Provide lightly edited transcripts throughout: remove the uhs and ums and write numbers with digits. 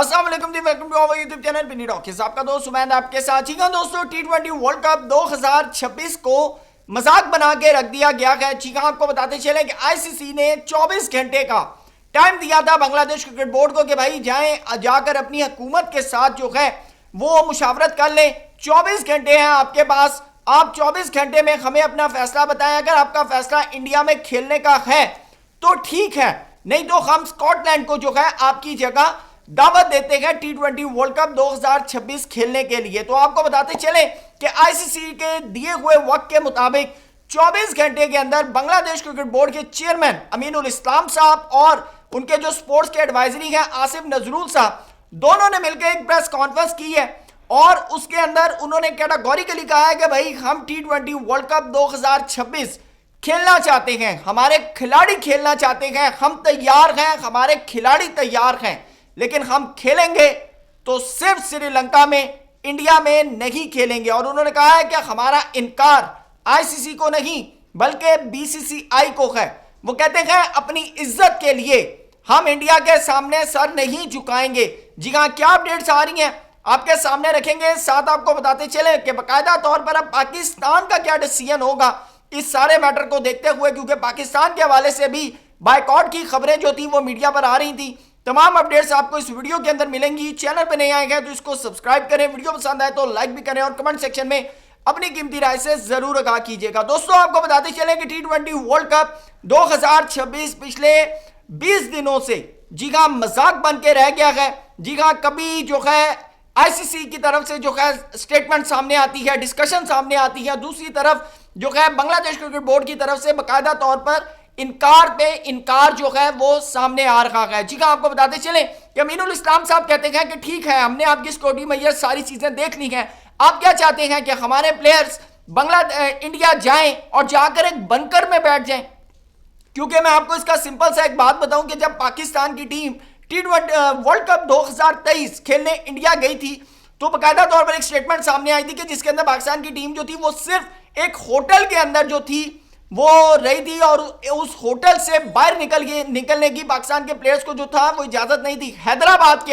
अस्सलाम वालेकुम जी, welcome to our YouTube channel Bini Rockies. आपका दोस्त सुमैन आपके साथ ही दोस्तों T20 वर्ल्ड कप 2026 को मजाक बना के रख दिया गया है। जी हाँ, आपको बताते चले कि आईसीसी ने 24 घंटे का टाइम दिया था बांग्लादेश क्रिकेट बोर्ड को कि भाई जाकर अपनी हुकूमत के साथ जो है वो मुशावरत कर ले। 24 घंटे हैं आपके पास, आप 24 घंटे में हमें अपना फैसला बताएं। अगर आपका फैसला इंडिया में खेलने का है तो ठीक है, नहीं तो हम स्कॉटलैंड को जो है आपकी जगह दावत देते हैं T20 वर्ल्ड कप 2026 खेलने के लिए। तो आपको बताते चले कि आईसीसी के दिए हुए वक्त के मुताबिक 24 घंटे के अंदर बांग्लादेश क्रिकेट बोर्ड के चेयरमैन अमीनुल इस्लाम साहब और उनके जो स्पोर्ट्स के एडवाइजरी हैं आसिफ नजरुल साहब, दोनों ने मिलकर एक प्रेस कॉन्फ्रेंस की है और उसके अंदर उन्होंने कैटेगोरिकली कहा है कि भाई हम T20 वर्ल्ड कप 2026 खेलना चाहते हैं, हमारे खिलाड़ी खेलना चाहते हैं, हम तैयार हैं, हमारे खिलाड़ी तैयार हैं, लेकिन हम खेलेंगे तो सिर्फ श्रीलंका में, इंडिया में नहीं खेलेंगे। और उन्होंने कहा है कि हमारा इनकार आईसीसी को नहीं बल्कि बीसीसीआई को है। वो कहते हैं अपनी इज्जत के लिए हम इंडिया के सामने सर नहीं झुकाएंगे। जी हाँ, क्या अपडेट्स आ रही हैं आपके सामने रखेंगे। साथ आपको बताते चले कि बाकायदा तौर पर अब पाकिस्तान का क्या डिसीजन होगा इस सारे मैटर को देखते हुए, क्योंकि पाकिस्तान के हवाले से भी बायकॉट की खबरें जो थी वो मीडिया पर आ रही थी। तमाम अपडेट्स आपको इस वीडियो के अंदर मिलेंगी। चैनल पे नए आए हैं तो इसको सब्सक्राइब करें, वीडियो पसंद आए तो लाइक भी करें और कमेंट सेक्शन में अपनी कीमती राय से जरूर आगाह कीजिएगा। दोस्तों, आपको बताते चलें कि T20 वर्ल्ड कप 2026 पिछले 20 दिनों से जी हाँ मजाक बन के रह गया है। जी हाँ, कभी जो है आईसीसी की तरफ से जो है स्टेटमेंट सामने आती है, डिस्कशन सामने आती है, दूसरी तरफ जो है बांग्लादेश क्रिकेट बोर्ड की तरफ से बाकायदा तौर पर इनकार पे इनकार जो है वो सामने आ रहा है। जी हाँ, आपको बताते चलें कि अमीनुल इस्लाम साहब कहते हैं कि ठीक है, हमने आपकी सिक्योरिटी मैयर्स सारी चीजें देख ली हैं, आप क्या चाहते हैं कि हमारे प्लेयर्स इंडिया जाएं और जाकर एक बंकर में बैठ जाएं। क्योंकि मैं आपको इसका सिंपल सा एक बात बताऊं कि जब पाकिस्तान की टीम T20 वर्ल्ड कप 2023 खेलने इंडिया गई थी तो बाकायदा तौर पर एक स्टेटमेंट सामने आई थी कि जिसके अंदर पाकिस्तान की टीम जो थी वो सिर्फ एक होटल के अंदर जो थी वो रही थी और उस होटल से बाहर निकलने की पाकिस्तान के प्लेयर्स को जो था वो इजाजत नहीं थी। हैदराबाद के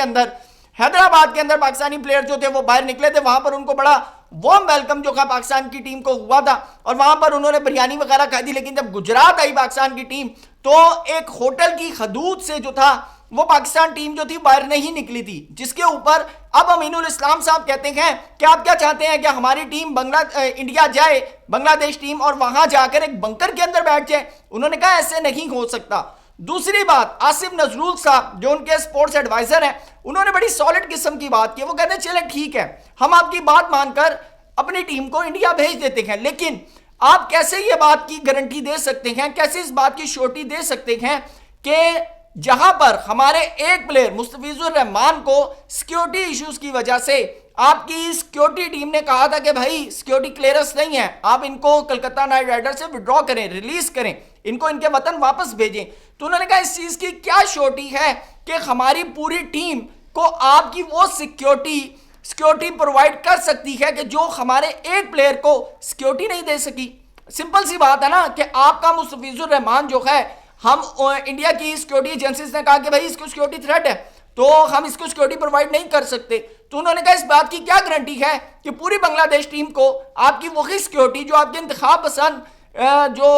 अंदर पाकिस्तानी प्लेयर जो थे वो बाहर निकले थे, वहां पर उनको बड़ा वार्म वेलकम जो था पाकिस्तान की टीम को हुआ था और वहां पर उन्होंने बिरयानी वगैरह खाई थी। लेकिन जब गुजरात आई पाकिस्तान की टीम तो एक होटल की हदूद से जो था वो पाकिस्तान टीम जो थी बाहर नहीं निकली थी, जिसके ऊपर अब अमीनुल इस्लाम साहब कहते हैं कि आप क्या चाहते हैं कि हमारी टीम इंडिया जाए, बांग्लादेश टीम, और वहां जाकर एक बंकर के अंदर बैठ जाए। उन्होंने कहा ऐसे नहीं हो सकता। दूसरी बात, आसिफ नजरुल साहब जो उनके स्पोर्ट्स एडवाइजर हैं, उन्होंने बड़ी सॉलिड किस्म की बात की। वो कहते हैं चले ठीक है, हम आपकी बात मानकर अपनी टीम को इंडिया भेज देते हैं, लेकिन आप कैसे ये बात की गारंटी दे सकते हैं, कैसे इस बात की श्योरिटी दे सकते हैं कि जहां पर हमारे एक प्लेयर मुस्तफिजुर रहमान को सिक्योरिटी इश्यूज की वजह से आपकी सिक्योरिटी टीम ने कहा था कि भाई सिक्योरिटी क्लियरेंस नहीं है, आप इनको कलकत्ता नाइट राइडर्स से विड्रॉ करें, रिलीज करें, इनको इनके वतन वापस भेजें। तो उन्होंने कहा इस चीज की क्या श्योरिटी है कि हमारी पूरी टीम को आपकी वो सिक्योरिटी प्रोवाइड कर सकती है कि जो हमारे एक प्लेयर को सिक्योरिटी नहीं दे सकी। सिंपल सी बात है ना कि आपका मुस्तफिजुर रहमान जो है, हम इंडिया की सिक्योरिटी एजेंसीज ने कहा कि भाई इसको सिक्योरिटी थ्रेट है तो हम इसको सिक्योरिटी प्रोवाइड नहीं कर सकते। तो उन्होंने कहा इस बात की क्या गारंटी है कि पूरी बांग्लादेश टीम को आपकी वही सिक्योरिटी जो आपके इंतखाब पसंद जो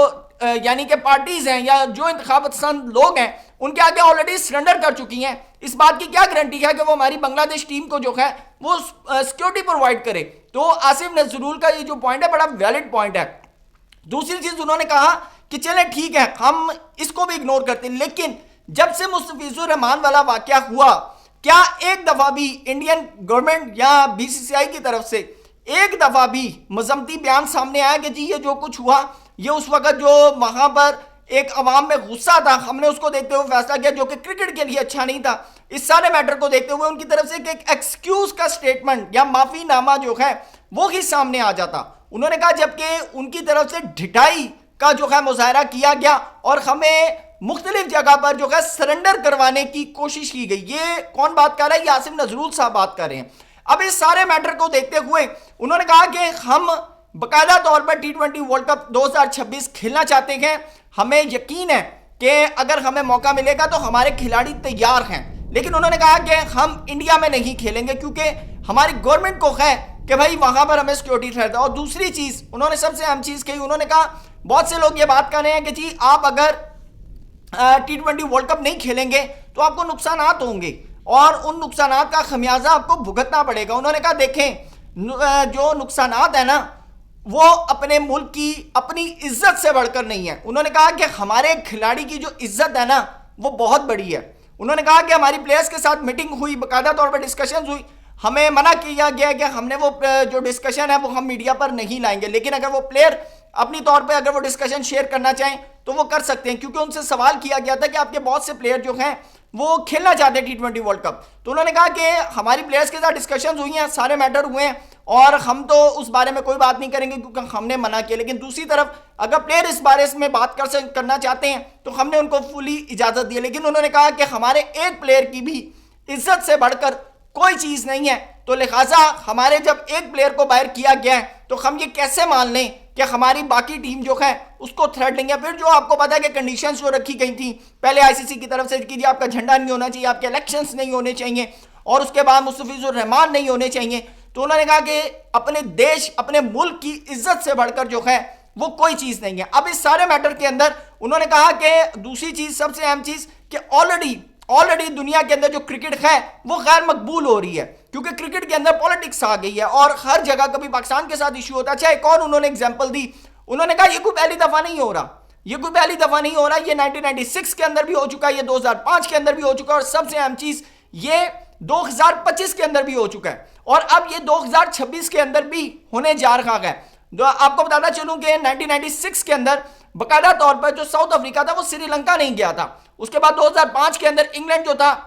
यानी कि पार्टीज हैं या जो इंतखाब पसंद लोग हैं उनके आगे ऑलरेडी सरेंडर कर चुकी हैं, इस बात की क्या गारंटी है कि वो हमारी बांग्लादेश टीम को जो है वो सिक्योरिटी प्रोवाइड करे। तो आसिफ नजरुल का ये जो पॉइंट है बड़ा वैलिड पॉइंट है। दूसरी चीज उन्होंने कहा कि चले ठीक है, हम इसको भी इग्नोर करते हैं, लेकिन जब से मुस्तफिजुर रहमान वाला वाकया हुआ, क्या एक दफा भी इंडियन गवर्नमेंट या बीसीसीआई की तरफ से एक दफा भी मजम्मती बयान सामने आया कि जी ये जो कुछ हुआ ये उस वक्त जो वहां पर एक अवाम में गुस्सा था, हमने उसको देखते हुए फैसला किया जो कि क्रिकेट के लिए अच्छा नहीं था। इस सारे मैटर को देखते हुए उनकी तरफ से एक एक्सक्यूज का स्टेटमेंट या माफीनामा जो है वो ही सामने आ जाता। उन्होंने कहा जबकि उनकी तरफ से ढिठाई का जो है मुजाहरा किया गया और हमें मुख्तलिफ जगह पर जो है सरेंडर करवाने की कोशिश की गई। ये कौन बात कर रहा है? ये आसिफ नजरुल साहब बात कर रहे हैं। अब इस सारे मैटर को देखते हुए उन्होंने कहा कि हम बाकायदा तौर पर T20 वर्ल्ड कप 2026 खेलना चाहते हैं। हमें यकीन है कि अगर हमें मौका मिलेगा तो हमारे खिलाड़ी तैयार हैं, लेकिन उन्होंने कहा कि हम इंडिया में नहीं खेलेंगे क्योंकि हमारी गवर्नमेंट को है कि भाई वहां पर हमें सिक्योरिटी थ्रेट है। और दूसरी चीज उन्होंने सबसे अहम चीज कही, उन्होंने कहा बहुत से लोग ये बात कर रहे हैं कि जी आप अगर T20 वर्ल्ड कप नहीं खेलेंगे तो आपको नुकसान होंगे और उन नुकसान का खमियाजा आपको भुगतना पड़ेगा। उन्होंने कहा देखें जो नुकसान है ना वो अपने मुल्क की अपनी इज्जत से बढ़कर नहीं है। उन्होंने कहा कि हमारे खिलाड़ी की जो इज्जत है ना वो बहुत बड़ी है। उन्होंने कहा कि हमारी प्लेयर्स के साथ मीटिंग हुई, बाकायदा तौर पर डिस्कशन हुई, हमें मना किया गया कि हमने वो जो डिस्कशन है वो हम मीडिया पर नहीं लाएंगे, लेकिन अगर वो प्लेयर अपनी तौर पे अगर वो डिस्कशन शेयर करना चाहें तो वो कर सकते हैं, क्योंकि उनसे सवाल किया गया था कि आपके बहुत से प्लेयर जो हैं वो खेलना चाहते हैं T20 वर्ल्ड कप। तो उन्होंने कहा कि हमारी प्लेयर्स के साथ डिस्कशन हुई हैं, सारे मैटर हुए हैं और हम तो उस बारे में कोई बात नहीं करेंगे क्योंकि हमने मना किया। लेकिन दूसरी तरफ अगर प्लेयर इस बारे में बात करना चाहते हैं तो हमने उनको फुली इजाजत दी। लेकिन उन्होंने कहा कि हमारे एक प्लेयर की भी इज्जत से बढ़कर कोई चीज नहीं है, तो लिहाजा हमारे जब एक प्लेयर को बाहर किया गया है तो हम ये कैसे मान लें कि हमारी बाकी टीम जो है उसको थ्रेट लेंगे। फिर जो आपको पता है कि कंडीशंस जो रखी गई थी पहले आईसीसी की तरफ से कि आपका झंडा नहीं होना चाहिए, आपके इलेक्शंस नहीं होने चाहिए और उसके बाद मुस्तफिजुर रहमान नहीं होने चाहिए। तो उन्होंने कहा कि अपने देश अपने मुल्क की इज्जत से बढ़कर जो है वो कोई चीज नहीं है। अब इस सारे मैटर के अंदर उन्होंने कहा कि दूसरी चीज सबसे अहम चीज कि ऑलरेडी दुनिया के अंदर जो क्रिकेट है वो गैर मकबूल हो रही है क्योंकि क्रिकेट के अंदर पॉलिटिक्स आ गई है और हर जगह कभी पाकिस्तान के साथ इश्यू होता है। अच्छा एक और उन्होंने एग्जांपल दी, उन्होंने कहा ये कोई पहली दफा नहीं हो रहा, ये 1996 के अंदर भी हो चुका है, ये 2005 के अंदर भी हो चुका है और सबसे अहम चीज ये 2025 के अंदर भी हो चुका है और अब ये 2026 के अंदर भी होने जा रहा है। आपको बताना चलूं कि 1996 के अंदर बाकायदा तौर पर जो साउथ अफ्रीका था वो श्रीलंका नहीं गया था, उसके बाद 2005 के अंदर इंग्लैंड जो था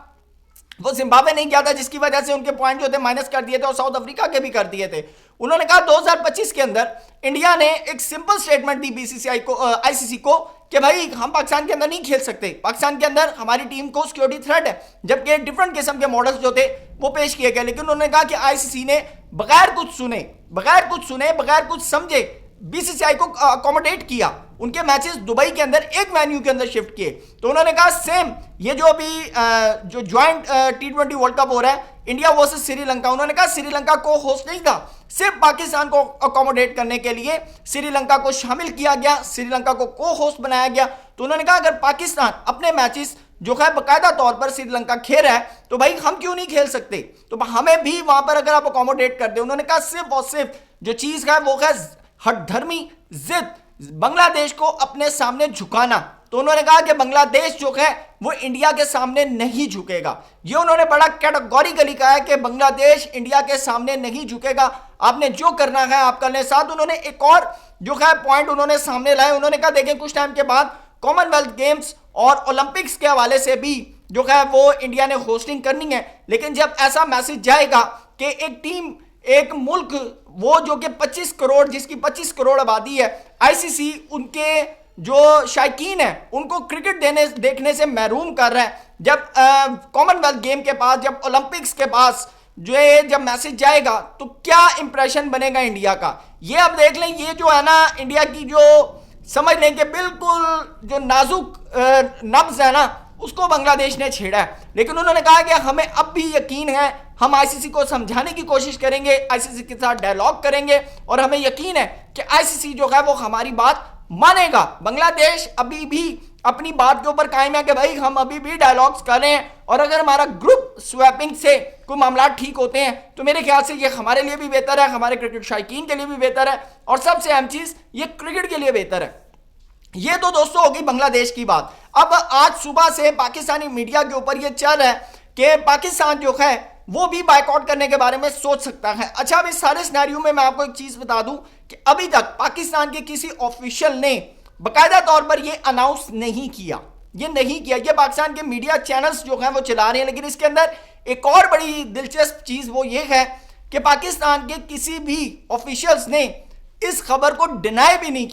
वो जिम्बाब्वे नहीं गया था, जिसकी वजह से उनके पॉइंट जो थे माइनस कर दिए थे और साउथ अफ्रीका के भी कर दिए थे। उन्होंने कहा 2025 के अंदर इंडिया ने एक सिंपल स्टेटमेंट दी बीसीसीआई को, आईसीसी को कि भाई हम पाकिस्तान के अंदर नहीं खेल सकते, पाकिस्तान के अंदर हमारी टीम को सिक्योरिटी थ्रेट है, जबकि डिफरेंट किस्म के मॉडल्स जो थे वो पेश किए गए। लेकिन उन्होंने कहा कि आईसीसी ने बगैर कुछ सुने बगैर कुछ समझे बीसीसीआई को अकोमोडेट किया, उनके मैचेस दुबई के अंदर एक वेन्यू के अंदर शिफ्ट किए। तो उन्होंने कहा सेम ये जो अभी जो ज्वाइंट T20 वर्ल्ड कप हो रहा है इंडिया वर्सेस श्रीलंका, उन्होंने कहा श्रीलंका को होस्ट नहीं था, सिर्फ पाकिस्तान को अकोमोडेट करने के लिए श्रीलंका को शामिल किया गया, श्रीलंका को को होस्ट बनाया गया। तो उन्होंने कहा अगर पाकिस्तान अपने मैचेस जो है बाकायदा तौर पर श्रीलंका खेल रहा है तो भाई हम क्यों नहीं खेल सकते, तो हमें भी वहां पर अगर आप अकोमोडेट कर दे। उन्होंने कहा सिर्फ और सिर्फ जो चीज है वो है हठधर्मी जिद, बांग्लादेश को अपने सामने झुकाना। तो उन्होंने कहा कि बांग्लादेश जो है वो इंडिया के सामने नहीं झुकेगा, ये उन्होंने बड़ा कैटेगोरिकली कहा है कि बांग्लादेश इंडिया के सामने नहीं झुकेगा, आपने जो करना है आप कर लें। साथ उन्होंने एक और जो है पॉइंट उन्होंने सामने लाए, उन्होंने कहा देखें कुछ टाइम के बाद कॉमनवेल्थ गेम्स और ओलंपिक्स के हवाले से भी जो है वो इंडिया ने होस्टिंग करनी है, लेकिन जब ऐसा मैसेज जाएगा कि एक टीम एक मुल्क वो जो कि 25 करोड़ जिसकी 25 करोड़ आबादी है, आईसीसी उनके जो शायकीन है उनको क्रिकेट देखने से महरूम कर रहा है, जब कॉमनवेल्थ गेम के पास जब ओलंपिक्स के पास जो है जब मैसेज जाएगा तो क्या इंप्रेशन बनेगा इंडिया का। ये अब देख लें, ये जो है ना इंडिया की जो समझ लें कि बिल्कुल जो नाजुक नब्ज है ना उसको बांग्लादेश ने छेड़ा है। लेकिन उन्होंने कहा कि हमें अब भी यकीन है, हम आईसीसी को समझाने की कोशिश करेंगे, आईसीसी के साथ डायलॉग करेंगे और हमें यकीन है कि आईसीसी जो है वो हमारी बात मानेगा। बांग्लादेश अभी भी अपनी बात के ऊपर कायम है कि भाई हम अभी भी डायलॉग्स कर रहे हैं और अगर हमारा ग्रुप स्वैपिंग से कोई मामला ठीक होते हैं तो मेरे ख्याल से ये हमारे लिए भी बेहतर है, हमारे क्रिकेट शायकीन के लिए भी बेहतर है और सबसे अहम चीज ये क्रिकेट के लिए बेहतर है। ये तो दोस्तों होगी बांग्लादेश की बात। अब आज सुबह से पाकिस्तानी मीडिया के ऊपर ये चल रहा है कि पाकिस्तान जो है वो भी बायकॉट करने के बारे में सोच सकता है। अच्छा अब इस सारे सिनेरियो में मैं आपको एक चीज बता दूं कि अभी तक पाकिस्तान के किसी ऑफिशियल ने बाकायदा तौर पर ये अनाउंस नहीं किया, ये पाकिस्तान के मीडिया चैनल्स जो हैं वो चला रहे हैं। लेकिन इसके अंदर एक और बड़ी दिलचस्प चीज वो ये है कि पाकिस्तान के किसी भी ऑफिशियल्स ने इस खबर को डिनाई भी नहीं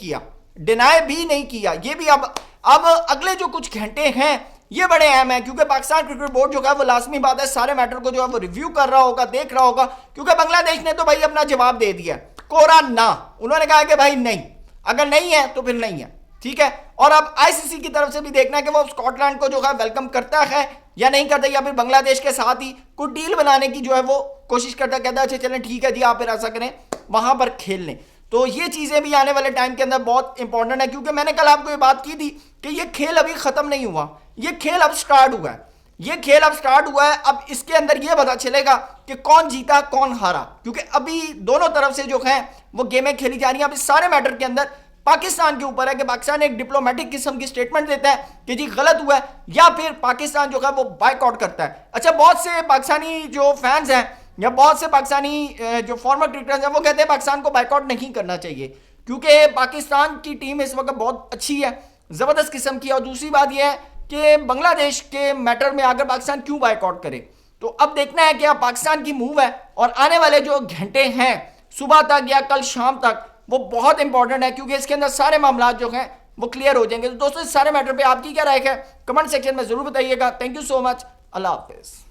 किया। ये भी अब अगले जो कुछ घंटे हैं ये बड़े अहम है क्योंकि पाकिस्तान क्रिकेट बोर्ड जो है वो लाजमी बात है सारे मैटर को जो है वो रिव्यू कर रहा होगा, देख रहा होगा, क्योंकि बांग्लादेश ने तो भाई अपना जवाब दे दिया, कोरा ना, उन्होंने कहा कि भाई नहीं, अगर नहीं है तो फिर नहीं है, ठीक है। और अब आईसीसी की तरफ से भी देखना है कि वो स्कॉटलैंड को जो है वेलकम करता है या नहीं करता, या फिर बांग्लादेश के साथ ही कोई डील बनाने की जो है वो कोशिश करता, कहता अच्छा चलें ठीक है जी आप फिर ऐसा करें वहां पर खेल लें। तो ये चीजें भी आने वाले टाइम के अंदर बहुत इंपॉर्टेंट है, क्योंकि मैंने कल आपको ये बात की थी कि ये खेल अभी खत्म नहीं हुआ, ये खेल अब स्टार्ट हुआ है, ये खेल अब स्टार्ट हुआ है। अब इसके अंदर ये पता चलेगा कि कौन जीता कौन हारा, क्योंकि अभी दोनों तरफ से जो है वो गेमें खेली जा रही हैं। अब इस सारे मैटर के अंदर पाकिस्तान के ऊपर है कि पाकिस्तान एक डिप्लोमेटिक किस्म की स्टेटमेंट देता है कि जी गलत हुआ है, या फिर पाकिस्तान जो है वो बायकॉट करता है। अच्छा, बहुत से पाकिस्तानी जो फैंस हैं या बहुत से पाकिस्तानी जो फॉर्मर क्रिकेटर्स हैं वो कहते हैं पाकिस्तान को बायकॉट नहीं करना चाहिए, क्योंकि पाकिस्तान की टीम इस वक्त बहुत अच्छी है, ज़बरदस्त किस्म की। और दूसरी बात यह है कि बांग्लादेश के मैटर में आकर पाकिस्तान क्यों बायकॉट करे। तो अब देखना है कि अब पाकिस्तान की मूव है, और आने वाले जो घंटे हैं सुबह तक या कल शाम तक वो बहुत इंपॉर्टेंट है, क्योंकि इसके अंदर सारे मामला जो हैं वो क्लियर हो जाएंगे। तो दोस्तों इस सारे मैटर पे आपकी क्या राय है कमेंट सेक्शन में जरूर बताइएगा। थैंक यू सो मच, अल्लाह हाफिज़।